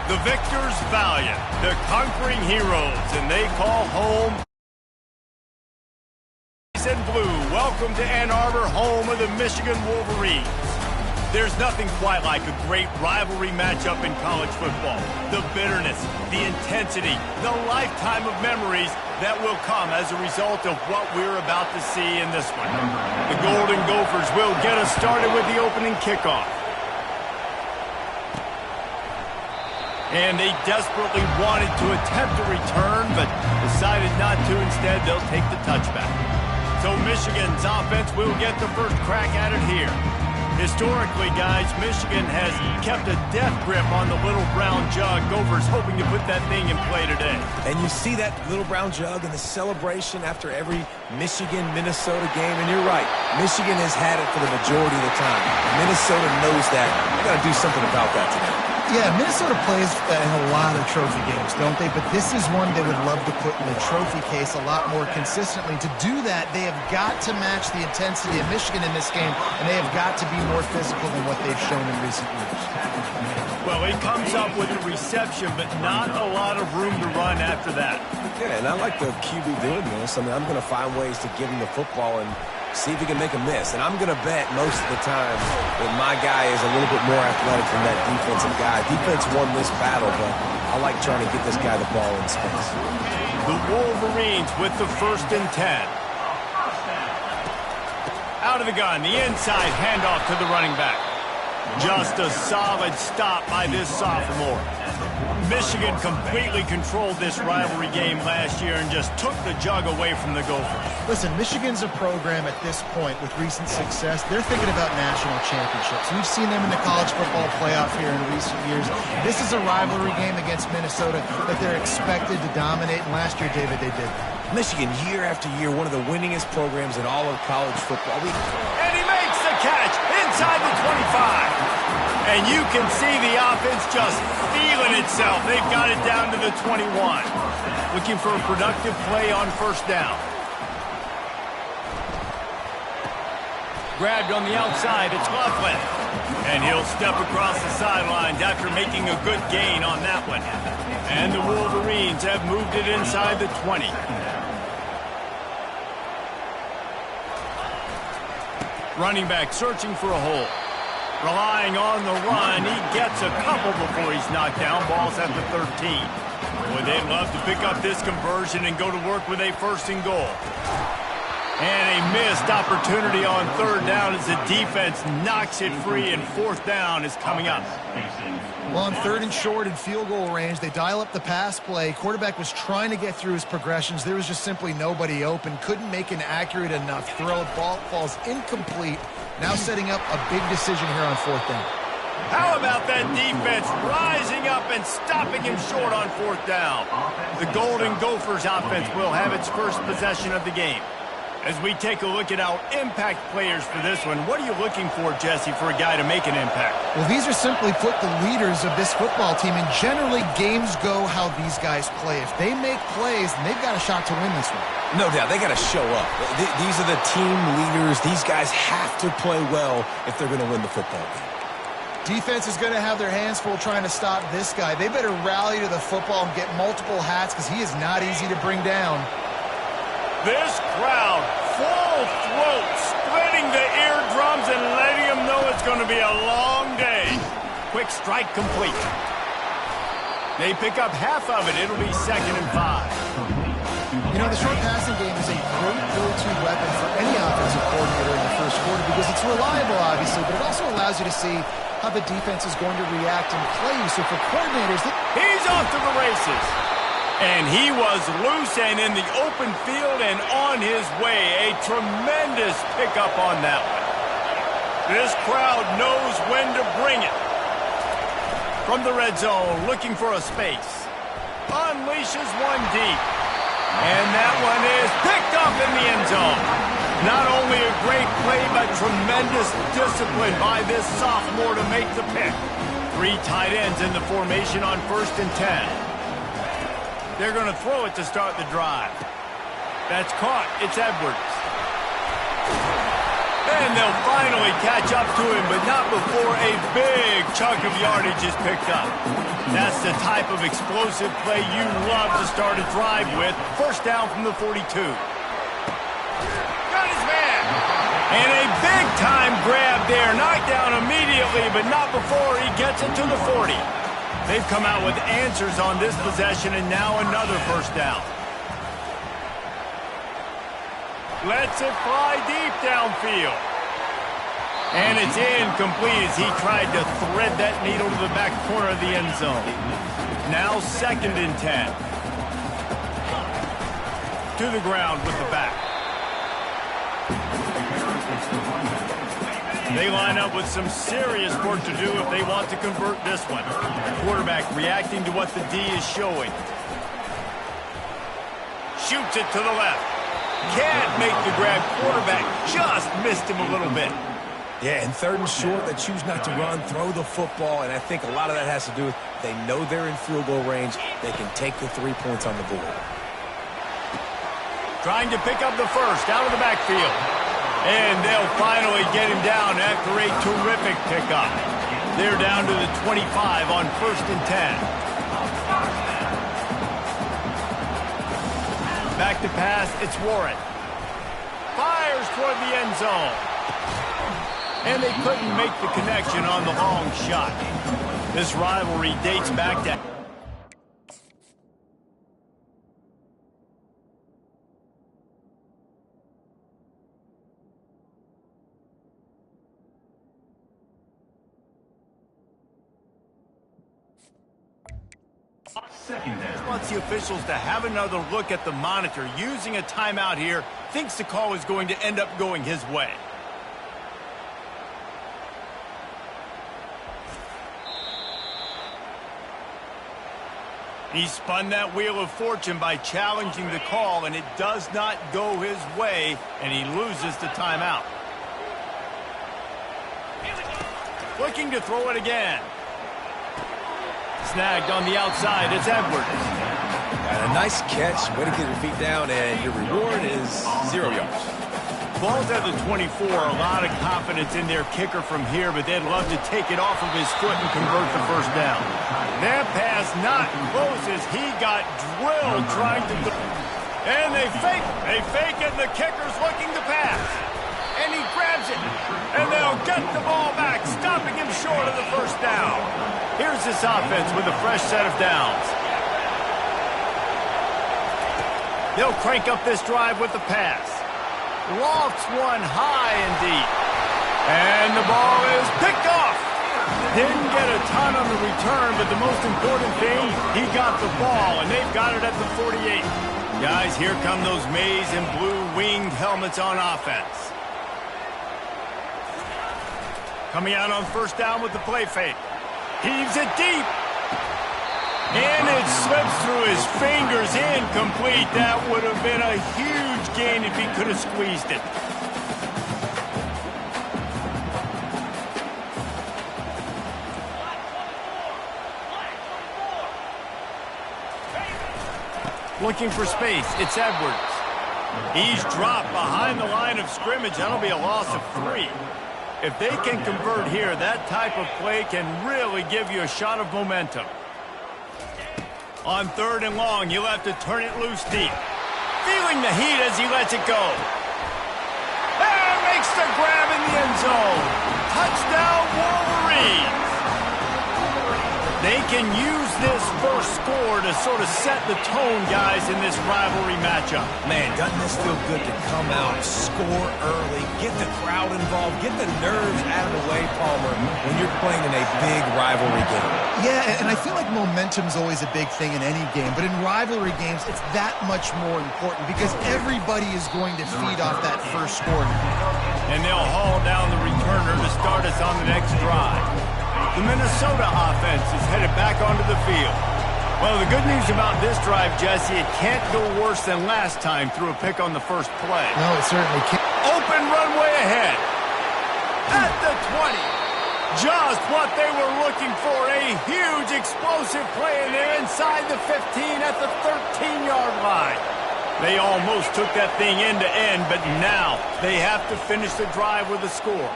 The victors valiant, the conquering heroes, and they call home and blue. Welcome to Ann Arbor, home of the Michigan Wolverines. There's nothing quite like a great rivalry matchup in college football. The bitterness, the intensity, the lifetime of memories that will come as a result of what we're about to see in this one. The Golden Gophers will get us started with the opening kickoff. And they desperately wanted to attempt a return, but decided not to. Instead, they'll take the touchback. So Michigan's offense will get the first crack at it here. Historically, guys, Michigan has kept a death grip on the little brown jug. Gophers hoping to put that thing in play today. And you see that little brown jug and the celebration after every Michigan-Minnesota game. And you're right, Michigan has had it for the majority of the time. Minnesota knows that. They got to do something about that today. Yeah, Minnesota plays in a lot of trophy games, don't they? But this is one they would love to put in the trophy case a lot more consistently. To do that, they have got to match the intensity of Michigan in this game, and they have got to be more physical than what they've shown in recent years. Well, he comes up with the reception, but not a lot of room to run after that. Yeah, and I like the QB doing this. I mean, I'm going to find ways to give him the football and see if he can make a miss. And I'm going to bet most of the time that my guy is a little bit more athletic than that defensive guy. Defense won this battle, but I like trying to get this guy the ball in space. The Wolverines with the 1st and 10. Out of the gun, the inside handoff to the running back. Just a solid stop by this sophomore. Michigan completely controlled this rivalry game last year and just took the jug away from the Gophers. Listen, Michigan's a program at this point with recent success. They're thinking about national championships. We've seen them in the college football playoff here in recent years. This is a rivalry game against Minnesota that they're expected to dominate. And last year, David, they did. Michigan, year after year, one of the winningest programs in all of college football. And he makes the catch inside the 25. And you can see the offense just feeling itself. They've got it down to the 21. Looking for a productive play on 1st down. Grabbed on the outside, it's Laughlin. And he'll step across the sidelines after making a good gain on that one. And the Wolverines have moved it inside the 20. Running back searching for a hole. Relying on the run, he gets a couple before he's knocked down. Ball's at the 13. Boy, they'd love to pick up this conversion and go to work with a 1st and goal. And a missed opportunity on 3rd down as the defense knocks it free, and 4th down is coming up. Well, on 3rd and short in field goal range, they dial up the pass play. Quarterback was trying to get through his progressions. There was just simply nobody open. Couldn't make an accurate enough throw. Ball falls incomplete. Now setting up a big decision here on 4th down. How about that defense rising up and stopping him short on 4th down? The Golden Gophers offense will have its first possession of the game. As we take a look at our impact players for this one, what are you looking for, Jesse, for a guy to make an impact? Well, these are simply put the leaders of this football team, and generally games go how these guys play. If they make plays, then they've got a shot to win this one. No doubt, they got to show up. These are the team leaders. These guys have to play well if they're going to win the football game. Defense is going to have their hands full trying to stop this guy. They better rally to the football and get multiple hats because he is not easy to bring down. This crowd, full throat, splitting the eardrums and letting them know it's going to be a long day. Quick strike complete. They pick up half of it. It'll be 2nd and 5. You know, the short passing game is a great go-to weapon for any offensive coordinator in the 1st quarter because it's reliable, obviously, but it also allows you to see how the defense is going to react and play. So for coordinators... He's off to the races. And he was loose and in the open field and on his way. A tremendous pickup on that one. This crowd knows when to bring it. From the red zone, looking for a space. Unleashes one deep. And that one is picked up in the end zone. Not only a great play, but tremendous discipline by this sophomore to make the pick. 3 tight ends in the formation on 1st and 10. They're going to throw it to start the drive. That's caught. It's Edwards. And they'll finally catch up to him, but not before a big chunk of yardage is picked up. That's the type of explosive play you love to start a drive with. First down from the 42. Got his man. And a big-time grab there. Knocked down immediately, but not before he gets it to the 40. They've come out with answers on this possession, and now another first down. Lets it fly deep downfield. And it's incomplete as he tried to thread that needle to the back corner of the end zone. Now 2nd and 10. To the ground with the back. They line up with some serious work to do if they want to convert this one. Quarterback reacting to what the D is showing. Shoots it to the left. Can't make the grab. Quarterback just missed him a little bit. Yeah, and 3rd and short, they choose not to run, throw the football, and I think a lot of that has to do with they know they're in field goal range. They can take the 3 points on the board. Trying to pick up the first out of the backfield. And they'll finally get him down after a terrific pickup. They're down to the 25 on 1st and 10. Back to pass, it's Warren. Fires toward the end zone. And they couldn't make the connection on the long shot. This rivalry dates back to... wants the officials to have another look at the monitor. Using a timeout here, thinks the call is going to end up going his way. He spun that wheel of fortune by challenging the call, and it does not go his way, and he loses the timeout. Looking to throw it again. Snagged on the outside, it's Edwards. Got a nice catch, way to get your feet down, and your reward is 0 yards. Ball's at the 24, a lot of confidence in their kicker from here, but they'd love to take it off of his foot and convert the first down. That pass not close as he got drilled trying to... And they fake it, and the kicker's looking to pass. And he grabs it, and they'll get the ball back, stopping him short of the first down. Here's this offense with a fresh set of downs. They'll crank up this drive with the pass. Lofts one high and deep. And the ball is picked off. Didn't get a ton on the return, but the most important thing, he got the ball, and they've got it at the 48. Guys, here come those maize and blue winged helmets on offense. Coming out on first down with the play fake. Heaves it deep. And it slips through his fingers, incomplete. That would have been a huge gain if he could have squeezed it. Looking for space, it's Edwards. He's dropped behind the line of scrimmage. That'll be a loss of 3. If they can convert here, that type of play can really give you a shot of momentum. On 3rd and long, you'll have to turn it loose deep. Feeling the heat as he lets it go. And makes the grab in the end zone. Touchdown, Wolverines. They can use this first score to sort of set the tone, guys, in this rivalry matchup. Man, doesn't this feel good to come out, score early, get the crowd involved, get the nerves out of the way, Palmer, when you're playing in a big rivalry game? Yeah, and I feel like momentum's always a big thing in any game, but in rivalry games, it's that much more important because everybody is going to feed off that first score. And they'll haul down the returner to start us on the next drive. The Minnesota offense is headed back onto the field. Well, the good news about this drive, Jesse, it can't go worse than last time through a pick on the first play. No, it certainly can't. Open runway ahead. At the 20. Just what they were looking for. A huge explosive play, and they're inside the 15 at the 13-yard line. They almost took that thing end to end, but now they have to finish the drive with a score.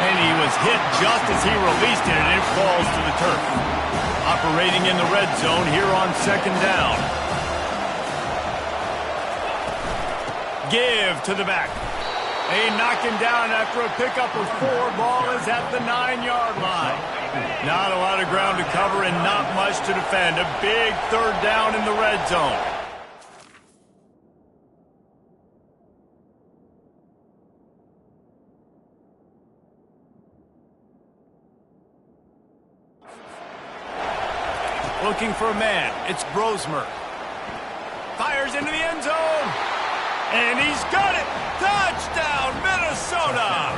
And he was hit just as he released it, and it falls to the turf. Operating in the red zone here on second down. Give to the back. They knock him down after a pickup of 4. Ball is at the 9-yard line. Not a lot of ground to cover and not much to defend. A big third down in the red zone. Looking for a man. It's Brosmer. Fires into the end zone. And he's got it. Touchdown, Minnesota.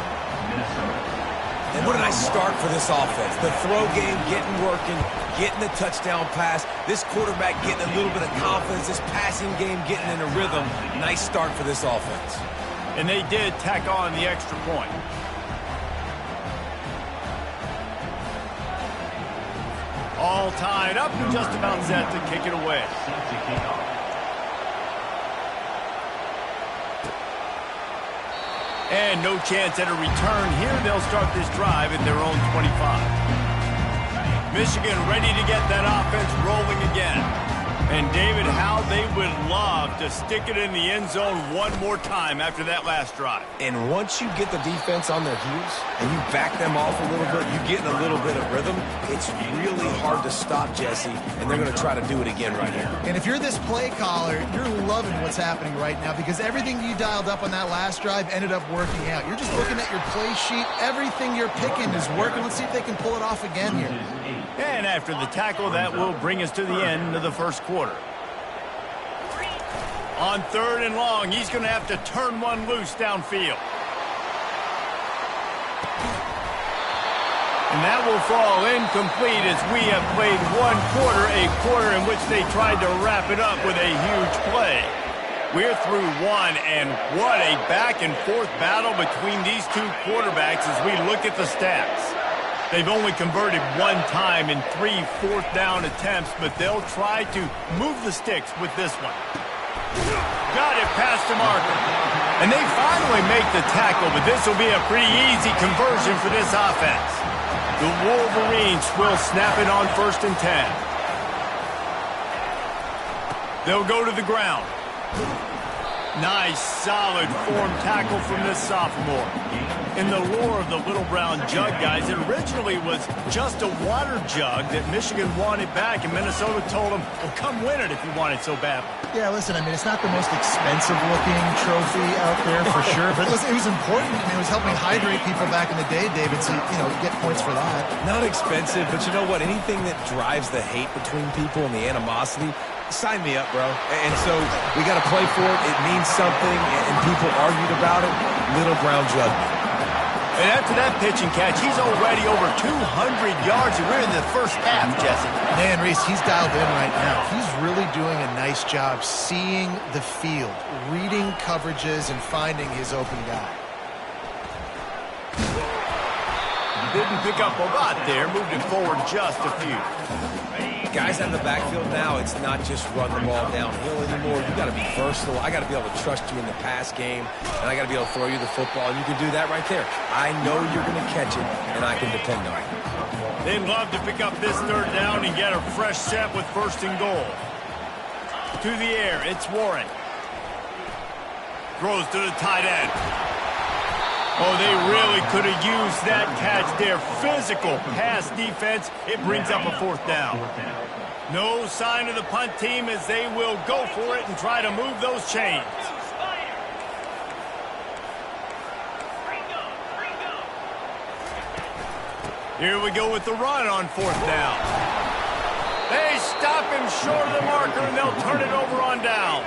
And what a nice start for this offense. The throw game getting working, getting the touchdown pass. This quarterback getting a little bit of confidence. This passing game getting in a rhythm. Nice start for this offense. And they did tack on the extra point. All tied up and just about set to kick it away. And no chance at a return here. They'll start this drive at their own 25. Michigan ready to get that offense rolling again. And David, how they would love to stick it in the end zone one more time after that last drive. And once you get the defense on their heels and you back them off a little bit, you get in a little bit of rhythm, it's really hard to stop, Jesse, and they're going to try to do it again right here. And if you're this play caller, you're loving what's happening right now because everything you dialed up on that last drive ended up working out. You're just looking at your play sheet. Everything you're picking is working. Let's see if they can pull it off again here. And after the tackle, that will bring us to the end of the first quarter. On 3rd and long, he's going to have to turn one loose downfield. And that will fall incomplete as we have played one quarter, a quarter in which they tried to wrap it up with a huge play. We're through one, and what a back-and-forth battle between these two quarterbacks as we look at the stats. They've only converted one time in 3 fourth-down attempts, but they'll try to move the sticks with this one. Got it past the marker. And they finally make the tackle, but this will be a pretty easy conversion for this offense. The Wolverines will snap it on 1st and 10. They'll go to the ground. Nice, solid form tackle from this sophomore. In the lore of the Little Brown Jug, guys, it originally was just a water jug that Michigan wanted back, and Minnesota told them, well, come win it if you want it so badly. Yeah, listen, I mean, it's not the most expensive-looking trophy out there for sure, but listen, it was important. I mean, it was helping hydrate people back in the day, David, so, you know, get points for that. Not expensive, but you know what? Anything that drives the hate between people and the animosity, sign me up, bro. And so we got to play for it. It means something, and people argued about it. Little Brown Jug. And after that pitch and catch, he's already over 200 yards, and we're in the first half, Jesse. Man, Reese, he's dialed in right now. He's really doing a nice job seeing the field, reading coverages, and finding his open guy. Didn't pick up a lot there, moved it forward just a few. Guys out in the backfield now, it's not just run the ball downhill anymore. You got to be versatile. I got to be able to trust you in the pass game, and I got to be able to throw you the football, and you can do that right there. I know you're going to catch it, and I can depend on it. They'd love to pick up this 3rd down and get a fresh set with 1st and goal. To the air, it's Warren. Throws to the tight end. Oh, they really could have used that catch there. Physical pass defense. It brings up a 4th down. No sign of the punt team as they will go for it and try to move those chains. Here we go with the run on 4th down. They stop him short of the marker, and they'll turn it over on down.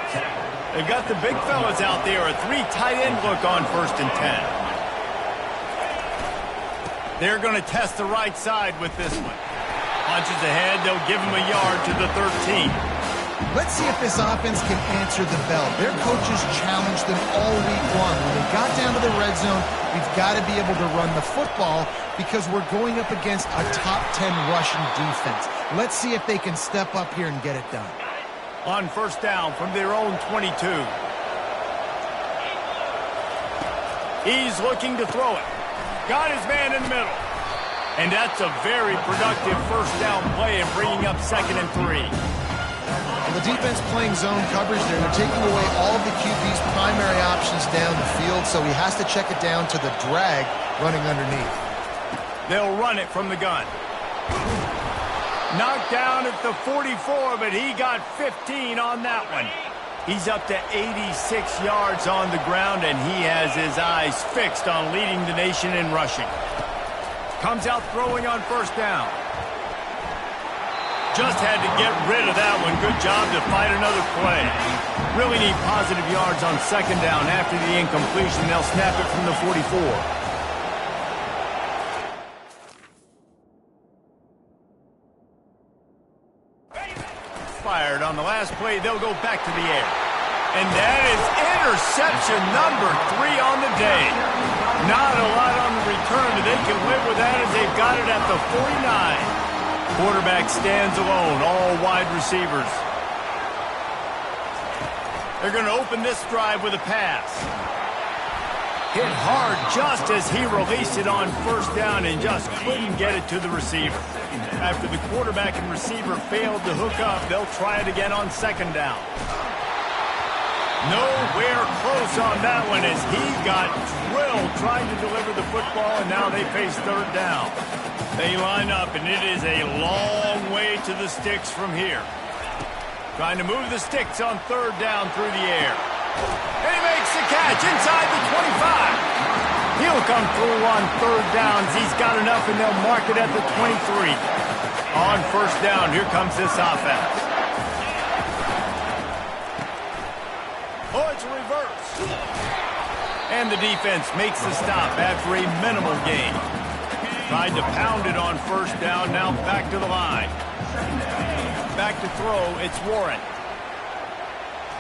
They've got the big fellas out there. A 3 tight end look on 1st and 10. They're going to test the right side with this one. Punches ahead. They'll give him a yard to the 13. Let's see if this offense can answer the bell. Their coaches challenged them all week long. When they got down to the red zone, we've got to be able to run the football because we're going up against a top 10 rushing defense. Let's see if they can step up here and get it done. On first down from their own 22. He's looking to throw it. Got his man in the middle. And that's a very productive first down play and bringing up 2nd and 3. Well, the defense playing zone coverage there. They're taking away all of the QB's primary options down the field, so he has to check it down to the drag running underneath. They'll run it from the gun. Knocked down at the 44, but he got 15 on that one. He's up to 86 yards on the ground, and he has his eyes fixed on leading the nation in rushing. Comes out throwing on first down. Just had to get rid of that one. Good job to fight another play. Really need positive yards on 2nd down. After the incompletion, they'll snap it from the 44. Fired on the last play. They'll go back to the air. And that is interception number 3 on the day. Not a lot on the return, but they can live with that as they've got it at the 49. Quarterback stands alone, all wide receivers. They're going to open this drive with a pass. Hit hard just as he released it on first down and just couldn't get it to the receiver. After the quarterback and receiver failed to hook up, they'll try it again on 2nd down. Nowhere close on that one as he got drilled trying to deliver the football, and now they face 3rd down. They line up, and it is a long way to the sticks from here. Trying to move the sticks on 3rd down through the air. And he makes the catch inside the 25. He'll come through on 3rd downs. He's got enough, and they'll mark it at the 23. On first down, here comes this offense. Oh, it's a reverse. And the defense makes the stop after a minimal gain. Tried to pound it on first down, now back to the line. Back to throw, it's Warren.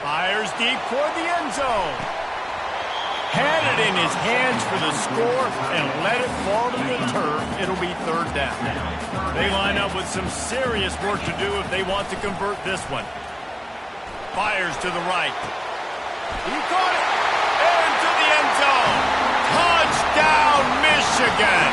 Fires deep toward the end zone. Had it in his hands for the score and let it fall to the turf. It'll be 3rd down. They line up with some serious work to do if they want to convert this one. Fires to the right. He caught it. Into the end zone. Touchdown, Michigan.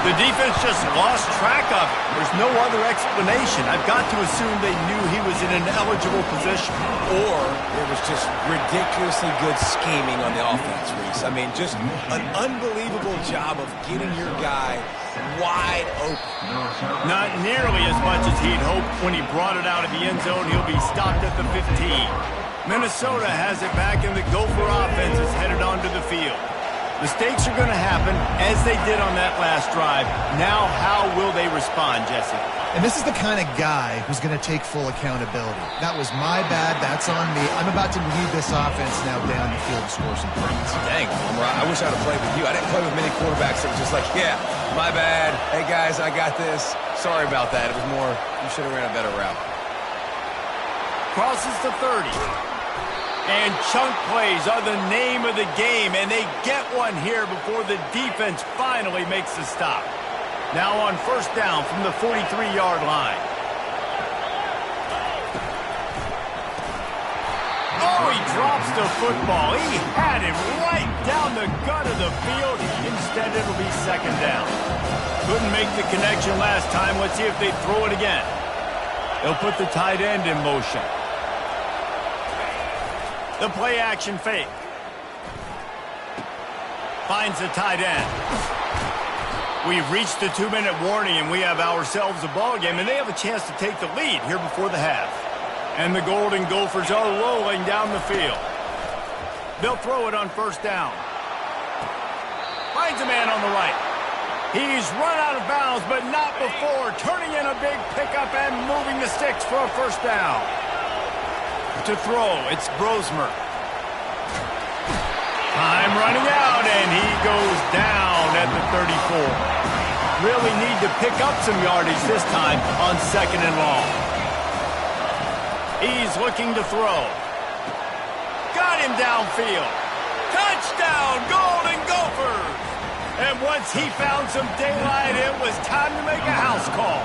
The defense just lost track of it. There's no other explanation. I've got to assume they knew he was in an eligible position. Or it was just ridiculously good scheming on the offense, Reese. I mean, just an unbelievable job of getting your guy wide open. Not nearly as much as he'd hoped when he brought it out of the end zone. He'll be stopped at the 15. Minnesota has it back, and the Gopher offense is headed onto the field. Mistakes are going to happen, as they did on that last drive. Now, how will they respond, Jesse? And this is the kind of guy who's going to take full accountability. That was my bad. That's on me. I'm about to lead this offense now down the field and score some points. Dang, I wish I would have played with you. I didn't play with many quarterbacks that were just like, yeah, my bad. Hey, guys, I got this. Sorry about that. It was more, you should have ran a better route. Crosses the 30. And chunk plays are the name of the game, and they get one here before the defense finally makes the stop. Now on first down from the 43-yard line. Oh, he drops the football. He had him right down the gut of the field. Instead, it'll be 2nd down. Couldn't make the connection last time. Let's see if they throw it again. They'll put the tight end in motion. The play action fake. Finds the tight end. We've reached the 2-minute warning, and we have ourselves a ball game, and they have a chance to take the lead here before the half. And the Golden Gophers are rolling down the field. They'll throw it on first down. Finds a man on the right. He's run out of bounds, but not before turning in a big pickup and moving the sticks for a first down. To throw, it's Brosmer. Time running out, and he goes down at the 34. Really need to pick up some yardage this time on 2nd and long. He's looking to throw. Got him downfield. Touchdown, Golden Gophers! And once he found some daylight, it was time to make a house call.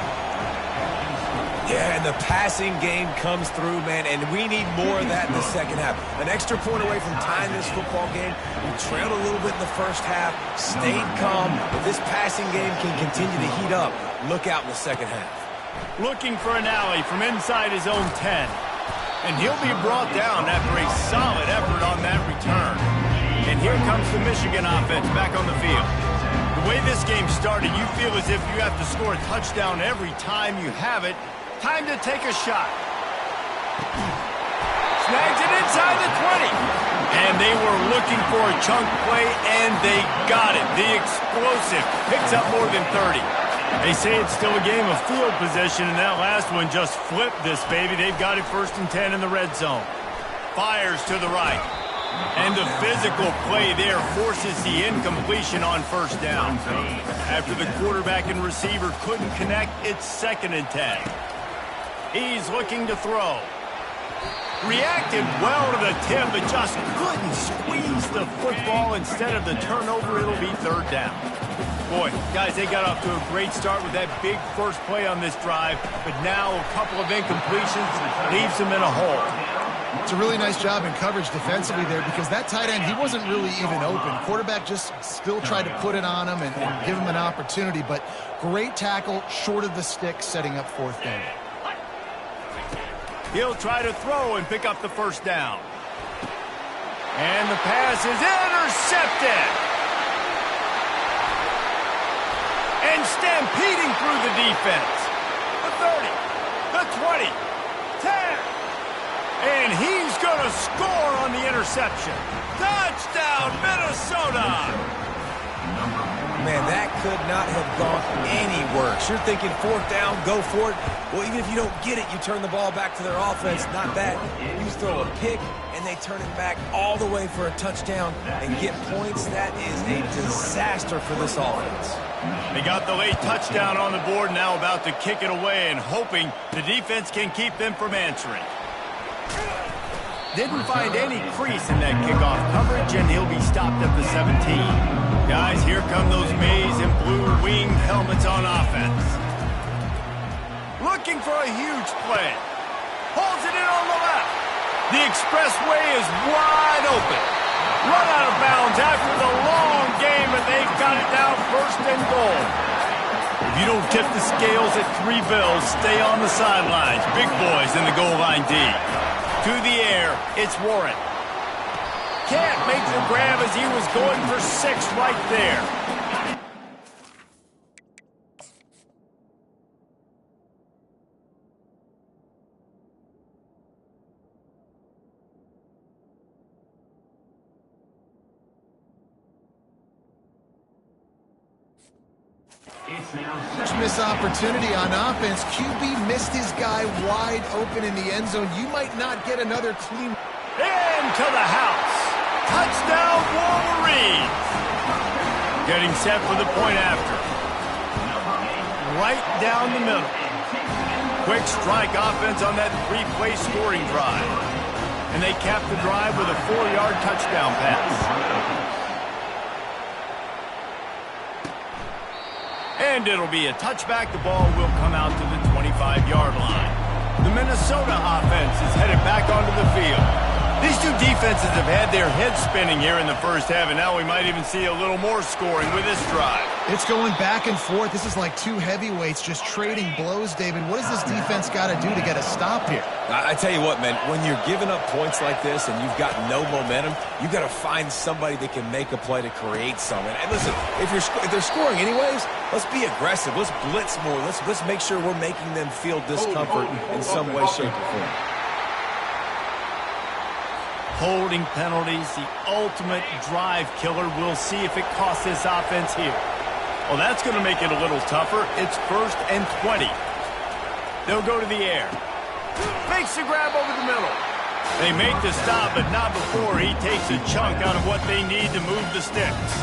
Yeah, and the passing game comes through, man, and we need more of that in the second half. An extra point away from tying this football game. We trailed a little bit in the first half, stayed calm. If this passing game can continue to heat up, look out in the second half. Looking for an alley from inside his own 10. And he'll be brought down after a solid effort on that return. And here comes the Michigan offense back on the field. The way this game started, you feel as if you have to score a touchdown every time you have it. Time to take a shot. Snags it inside the 20. And they were looking for a chunk play, and they got it. The explosive picks up more than 30. They say it's still a game of field position, and that last one just flipped this baby. They've got it 1st and 10 in the red zone. Fires to the right. And the physical play there forces the incompletion on 1st down. After the quarterback and receiver couldn't connect, it's 2nd and 10. He's looking to throw. Reacted well to the tip, but just couldn't squeeze the football. Instead of the turnover, it'll be 3rd down. Boy, guys, they got off to a great start with that big first play on this drive, but now a couple of incompletions leaves them in a hole. It's a really nice job in coverage defensively there because that tight end, he wasn't really even open. Quarterback just still tried to put it on him and give him an opportunity, but great tackle short of the stick, setting up 4th down. He'll try to throw and pick up the 1st down. And the pass is intercepted. And stampeding through the defense. The 30, the 20, 10. And he's going to score on the interception. Touchdown, Minnesota! Man, that could not have gone any worse. You're thinking 4th down, go for it. Well, even if you don't get it, you turn the ball back to their offense. Not that. You throw a pick, and they turn it back all the way for a touchdown and get points. That is a disaster for this offense. They got the late touchdown on the board, now about to kick it away and hoping the defense can keep them from answering. Didn't find any crease in that kickoff coverage, and he'll be stopped at the 17. Guys, here come those maize and blue winged helmets on offense. Looking for a huge play. Holds it in on the left. The expressway is wide open. Run out of bounds after the long game, and they've got it now 1st and goal. If you don't tip the scales at 3 bills, stay on the sidelines. Big boys in the goal line D. To the air, it's Warren. Can't make the grab as he was going for 6 right there. Huge missed opportunity on offense. QB missed his guy wide open in the end zone. You might not get another clean. Into the house. Touchdown, Wolverines. Getting set for the point after. Right down the middle. Quick strike offense on that 3-play scoring drive. And they cap the drive with a 4-yard touchdown pass. And it'll be a touchback. The ball will come out to the 25-yard line. The Minnesota offense is headed back onto the field. These two defenses have had their heads spinning here in the first half, and now we might even see a little more scoring with this drive. It's going back and forth. This is like two heavyweights just trading blows, David. What does this defense got to do to get a stop here? I tell you what, man, when you're giving up points like this and you've got no momentum, you got to find somebody that can make a play to create something. And listen, if they're scoring anyways, let's be aggressive. Let's blitz more. Let's make sure we're making them feel discomfort in some way, shape, or form. Holding penalties, the ultimate drive killer. We'll see if it costs this offense here. Well, that's going to make it a little tougher. It's 1st and 20. They'll go to the air. Makes the grab over the middle. They make the stop, but not before he takes a chunk out of what they need to move the sticks.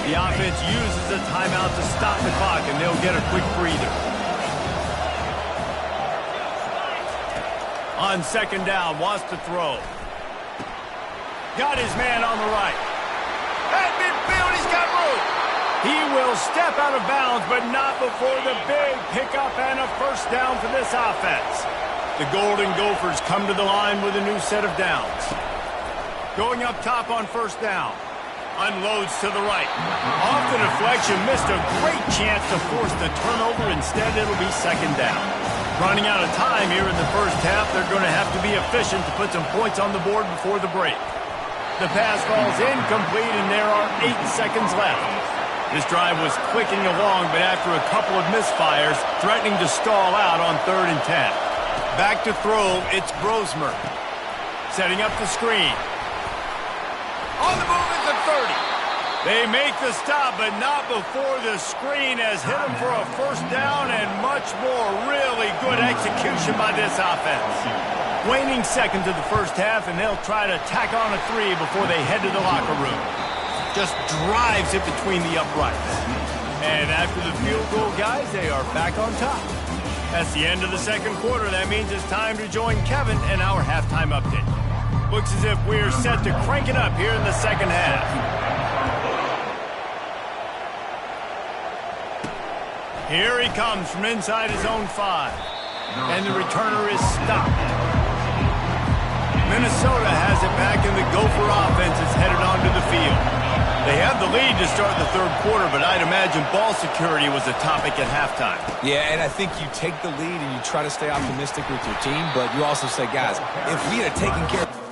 The offense uses a timeout to stop the clock, and they'll get a quick breather. On 2nd down, wants to throw. Got his man on the right. At midfield, he's got room. He will step out of bounds, but not before the big pickup and a first down for this offense. The Golden Gophers come to the line with a new set of downs. Going up top on first down. Unloads to the right. Off the deflection, missed a great chance to force the turnover. Instead, it'll be second down. Running out of time here in the first half, they're going to have to be efficient to put some points on the board before the break. The pass falls incomplete, and there are 8 seconds left. This drive was clicking along, but after a couple of misfires, threatening to stall out on 3rd and 10. Back to throw, it's Brosmer. Setting up the screen. On the move at the 30. They make the stop, but not before the screen has hit them for a first down and much more. Really good execution by this offense. Waning seconds of the first half, and they'll try to tack on a 3 before they head to the locker room. Just drives it between the uprights. And after the field goal, guys, they are back on top. That's the end of the second quarter. That means it's time to join Kevin and our halftime update. Looks as if we're set to crank it up here in the second half. Here he comes from inside his own 5. And the returner is stopped. Minnesota has it back, and the Gopher offense is headed onto the field. They have the lead to start the third quarter, but I'd imagine ball security was a topic at halftime. Yeah, and I think you take the lead and you try to stay optimistic with your team, but you also say, guys, if we had taken care of...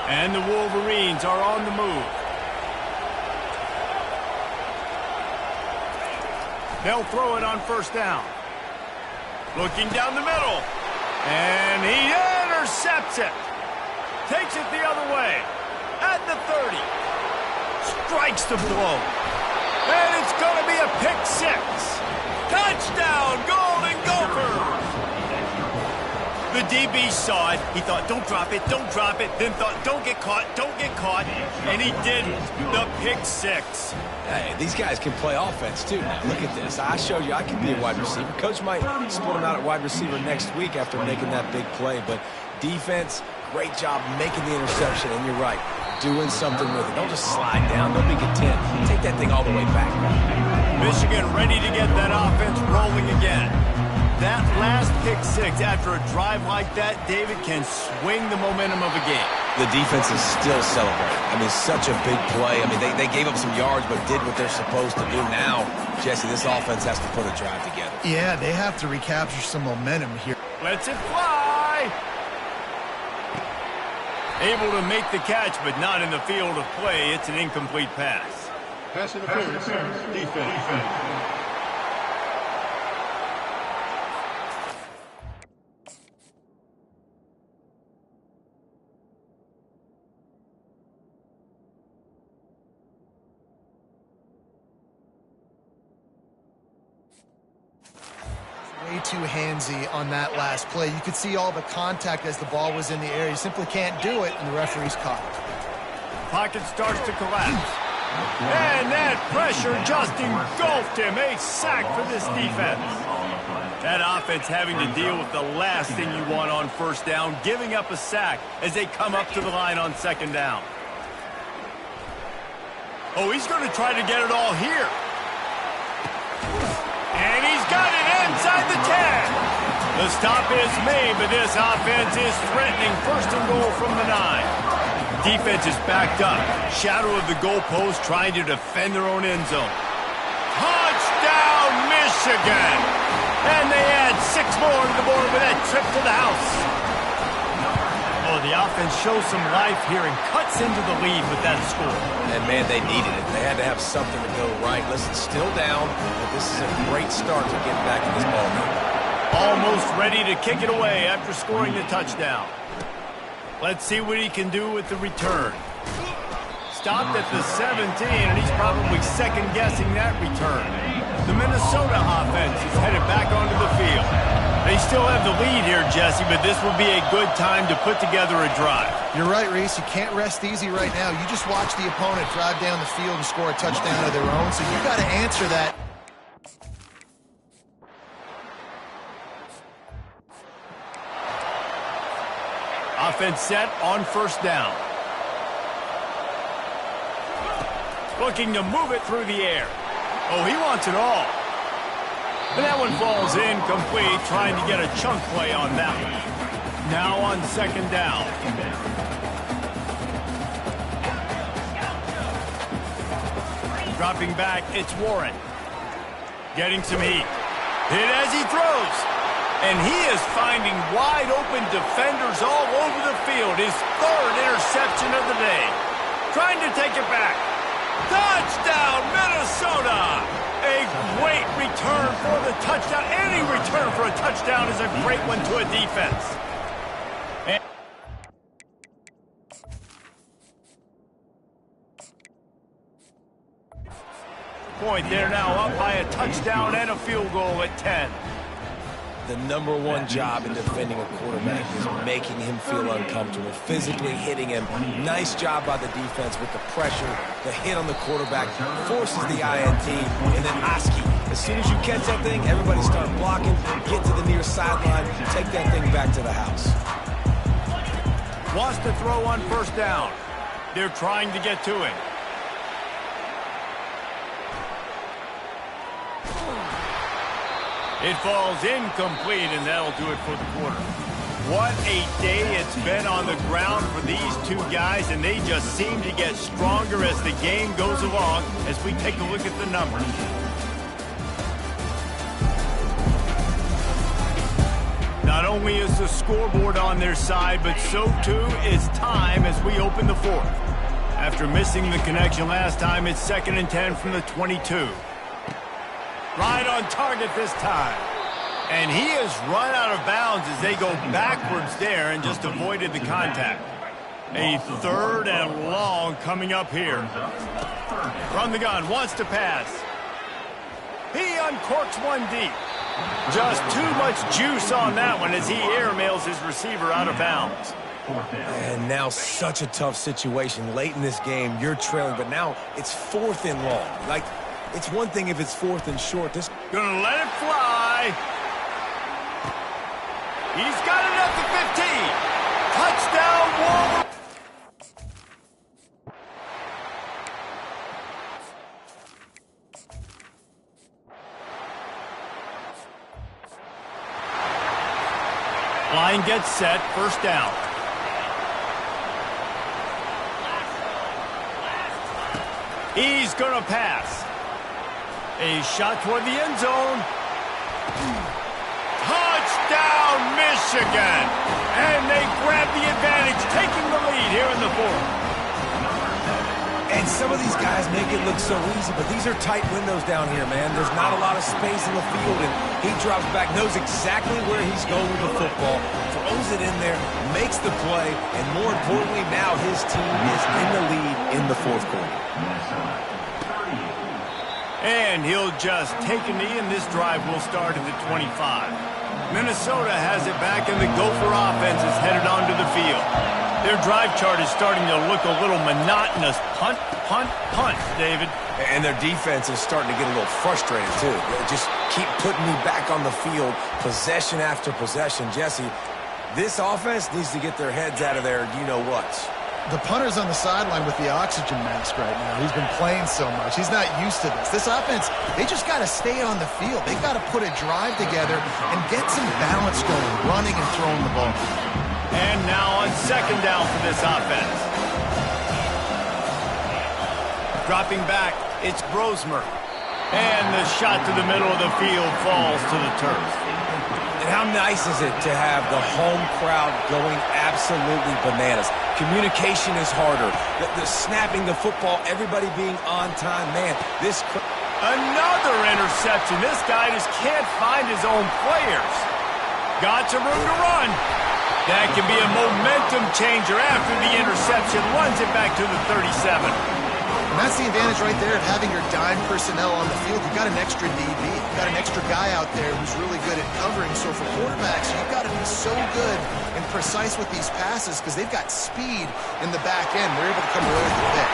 And the Wolverines are on the move. They'll throw it on first down. Looking down the middle. And he intercepts it. Takes it the other way. At the 30. Strikes the blow. And it's going to be a pick 6. Touchdown, Golden Gophers! The DB saw it. He thought, don't drop it, don't drop it. Then thought, don't get caught, don't get caught. And he didn't. The pick 6. Hey, these guys can play offense, too. Now, look at this. I showed you I can be a wide receiver. Coach might split him out at wide receiver next week after making that big play. But defense, great job making the interception. And you're right, doing something with it. Don't just slide down. Don't be content. Take that thing all the way back. Michigan ready to get that offense rolling again. That last pick 6 after a drive like that, David, can swing the momentum of a game. The defense is still celebrating. I mean, such a big play. I mean, they gave up some yards but did what they're supposed to do. Now, Jesse, this offense has to put a drive together. Yeah, they have to recapture some momentum here. Lets it fly. Able to make the catch, but not in the field of play. It's an incomplete pass. Pass interference. Defense. Way too handsy on that last play. You could see all the contact as the ball was in the air. You simply can't do it, and the referee's caught. Pocket starts to collapse. And that pressure just engulfed him. A sack for this defense. That offense having to deal with the last thing you want on first down, giving up a sack as they come up to the line on second down. Oh, he's going to try to get it all here. And he's got it inside the 10. The stop is made, but this offense is threatening first and goal from the 9. Defense is backed up. Shadow of the goalpost trying to defend their own end zone. Touchdown, Michigan! And they add 6 more to the board with that trip to the house. Oh, the offense shows some life here and cuts into the lead with that score. And, man, they needed it. They had to have something to go right. Listen, still down, but this is a great start to get back in this ballgame. Almost ready to kick it away after scoring the touchdown. Let's see what he can do with the return. Stopped at the 17, and he's probably second-guessing that return. The Minnesota offense is headed back onto the field. They still have the lead here, Jesse, but this would be a good time to put together a drive. You're right, Reese. You can't rest easy right now. You just watch the opponent drive down the field and score a touchdown of their own, so you got to answer that. offense set on first down. Looking to move it through the air. Oh, he wants it all. And that one falls incomplete, trying to get a chunk play on that one. Now on second down. Dropping back, it's Warren. Getting some heat. Hit as he throws. And he is finding wide open defenders all over the field. His third interception of the day. Trying to take it back. Touchdown, Minnesota! A great return for the touchdown. Any return for a touchdown is a great one to a defense. Point, they're now up by a touchdown and a field goal at 10. The number one job in defending a quarterback is making him feel uncomfortable, physically hitting him. Nice job by the defense with the pressure, the hit on the quarterback, forces the INT, and then Oski. As soon as you catch that thing, everybody start blocking, get to the near sideline, take that thing back to the house. Wants to throw on first down. They're trying to get to him. It falls incomplete, and that'll do it for the quarter. What a day it's been on the ground for these two guys, and they just seem to get stronger as the game goes along as we take a look at the numbers. Not only is the scoreboard on their side, but so too is time as we open the fourth. After missing the connection last time, it's 2nd and 10 from the 22. Right on target this time. And he has run out of bounds as they go backwards there and just avoided the contact. A 3rd and long coming up here. From the gun, wants to pass. He uncorks one deep. Just too much juice on that one as he airmails his receiver out of bounds. And now such a tough situation. Late in this game, you're trailing, but now it's 4th and long. Like, it's one thing if it's 4th and short. This gonna let it fly. He's got it at the 15. Touchdown, Wolverine. Line gets set, first down. He's gonna pass. A shot toward the end zone. Touchdown, Michigan! And they grab the advantage, taking the lead here in the fourth. And some of these guys make it look so easy, but these are tight windows down here, man. There's not a lot of space in the field, and he drops back, knows exactly where he's going with the football, throws it in there, makes the play, and more importantly, now his team is in the lead in the fourth quarter. And he'll just take a knee, and this drive will start at the 25. Minnesota has it back, and the Gopher offense is headed onto the field. Their drive chart is starting to look a little monotonous. Punt, punt, punt, David. And their defense is starting to get a little frustrated, too. They just keep putting me back on the field, possession after possession. Jesse, this offense needs to get their heads out of there, you-know-whats. The punter's on the sideline with the oxygen mask right now. He's been playing so much. He's not used to this. This offense, they just got to stay on the field. They've got to put a drive together and get some balance going, running and throwing the ball. And now on second down for this offense. Dropping back, it's Brosmer. And the shot to the middle of the field falls to the turf. And how nice is it to have the home crowd going absolutely bananas? Communication is harder. The snapping the football, everybody being on time. Man, this... Another interception. This guy just can't find his own players. Got some room to run. That can be a momentum changer after the interception. Runs it back to the 37. And that's the advantage right there of having your dime personnel on the field. You've got an extra DB. You've got an extra guy out there who's really good at covering. So for quarterbacks, you've got to be so good and precise with these passes because they've got speed in the back end. They're able to come away with the pick.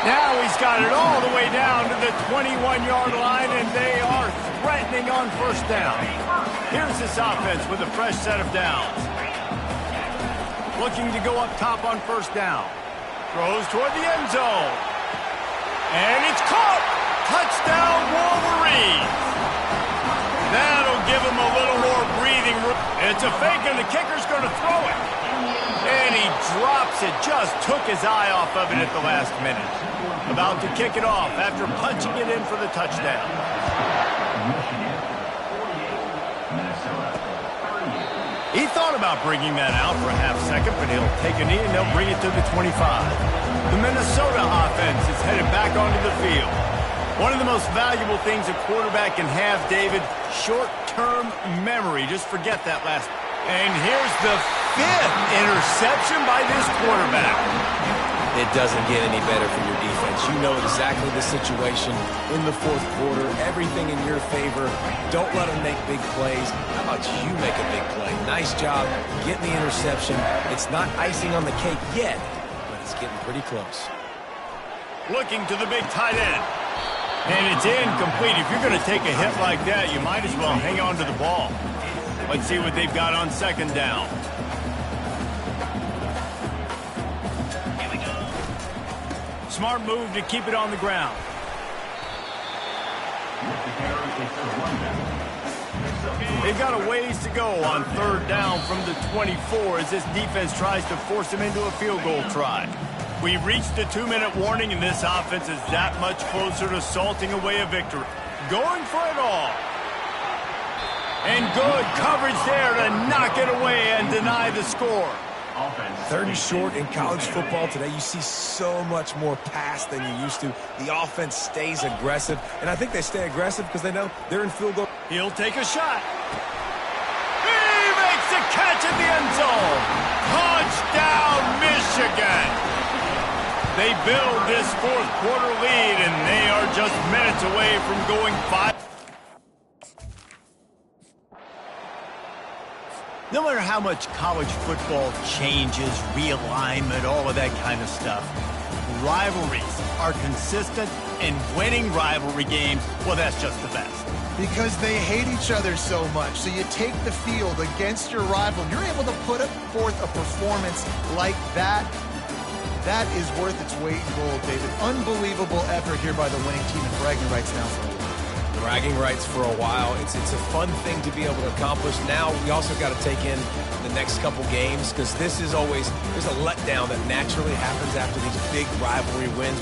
Now he's got it all the way down to the 21-yard line, and they are threatening on first down. Here's this offense with a fresh set of downs. Looking to go up top on first down. Throws toward the end zone. And it's caught. Touchdown, Wolverines. That'll give him a little more breathing room. It's a fake, and the kicker's going to throw it. And he drops it. Just took his eye off of it at the last minute. About to kick it off after punching it in for the touchdown. He thought about bringing that out for a half second, but he'll take a knee and they'll bring it to the 25. The Minnesota offense is headed back onto the field. One of the most valuable things a quarterback can have, David, short-term memory. Just forget that last. And here's the 5th interception by this quarterback. It doesn't get any better for your defense. You know exactly the situation in the fourth quarter. Everything in your favor. Don't let them make big plays. How about you make a big play? Nice job getting the interception. It's not icing on the cake yet, but it's getting pretty close. Looking to the big tight end. And it's incomplete. If you're going to take a hit like that, you might as well hang on to the ball. Let's see what they've got on second down. Smart move to keep it on the ground. They've got a ways to go on third down from the 24 as this defense tries to force them into a field goal try. We've reached the 2-minute warning, and this offense is that much closer to salting away a victory. Going for it all. And good coverage there to knock it away and deny the score. 30 short in college football today. You see so much more pass than you used to. The offense stays aggressive, and I think they stay aggressive because they know they're in field goal. He'll take a shot. He makes the catch at the end zone. Touchdown, Michigan. They build this fourth quarter lead, and they are just minutes away from going 5. No matter how much college football changes, realignment, all of that kind of stuff, rivalries are consistent, and winning rivalry games, well, that's just the best. Because they hate each other so much. So you take the field against your rival. You're able to put forth a performance like that. That is worth its weight in gold, David. Unbelievable effort here by the winning team, and bragging rights now for a while. Bragging rights for a while. It's a fun thing to be able to accomplish. Now we also got to take in the next couple games because this is always, there's a letdown that naturally happens after these big rivalry wins.